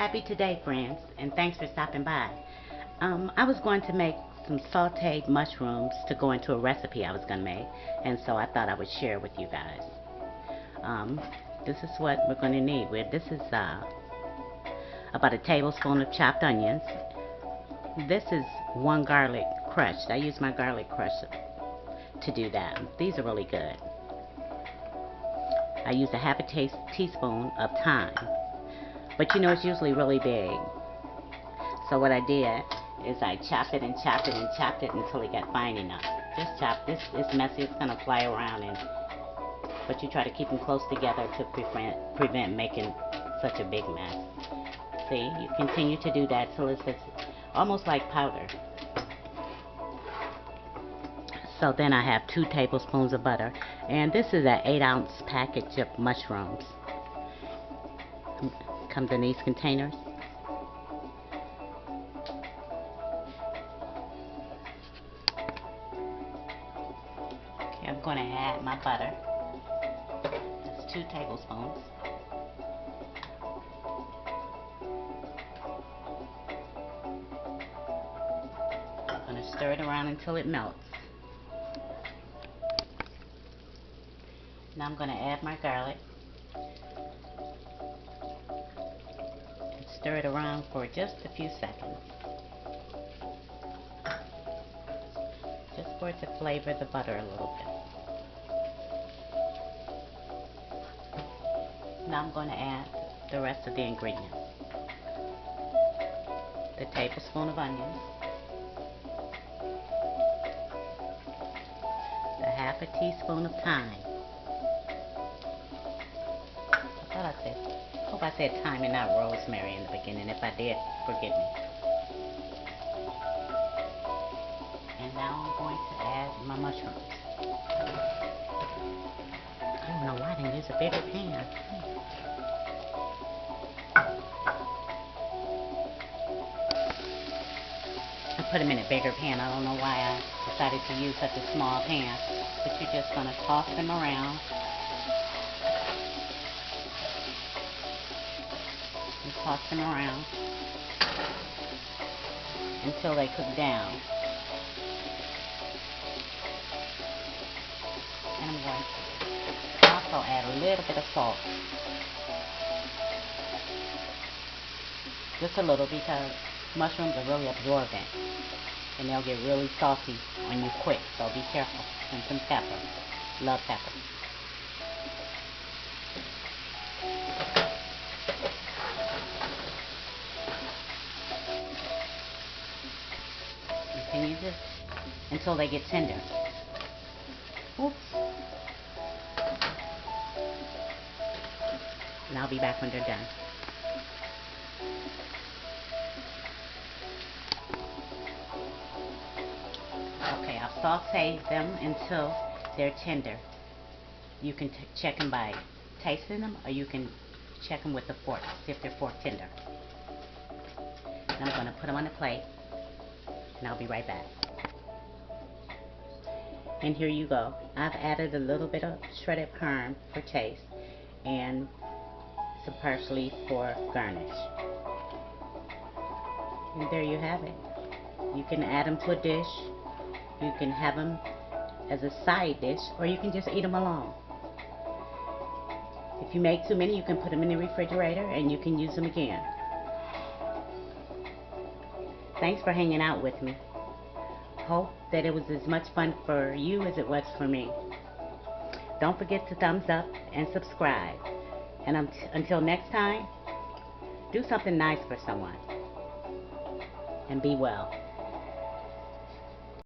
Happy today, friends, and thanks for stopping by. I was going to make some sauteed mushrooms to go into a recipe I was going to make, and so I thought I would share with you guys. This is what we're going to need. This is about a tablespoon of chopped onions. This is one garlic crushed. I use my garlic crusher to do that. These are really good. I used a half a teaspoon of thyme, but you know it's usually really big. So what I did is I chopped it and chopped it and chopped it until it got fine enough. Just chop. This is messy. It's gonna fly around, but you try to keep them close together to prevent making such a big mess. See, you continue to do that till it's almost like powder. So then I have 2 tablespoons of butter, and this is an 8-ounce package of mushrooms. Comes in these containers. Okay, I'm going to add my butter. That's 2 tablespoons. I'm going to stir it around until it melts. Now I'm going to add my garlic and stir it around for just a few seconds, just for it to flavor the butter a little bit. Now I'm going to add the rest of the ingredients. The tablespoon of onions, the half a teaspoon of thyme. I hope I said thyme and not rosemary in the beginning. If I did, forgive me. And now I'm going to add my mushrooms. I don't know why I didn't use a bigger pan. I put them in a bigger pan. I don't know why I decided to use such a small pan. But you're just going to toss them around. And toss them around until they cook down. And I'm going to also add a little bit of salt. Just a little, because mushrooms are really absorbent and they'll get really salty on you quick, so be careful. And some pepper. Love pepper. Continue this until they get tender. Oops. And I'll be back when they're done. Okay, I'll saute them until they're tender. You can check them by tasting them, or you can check them with the fork, see if they're fork tender. And I'm going to put them on the plate. And I'll be right back. And here you go. I've added a little bit of shredded parm for taste and some parsley for garnish. And there you have it. You can add them to a dish. You can have them as a side dish, or you can just eat them alone. If you make too many, you can put them in the refrigerator and you can use them again. Thanks for hanging out with me. Hope that it was as much fun for you as it was for me. Don't forget to thumbs up and subscribe. And until next time, do something nice for someone. And be well.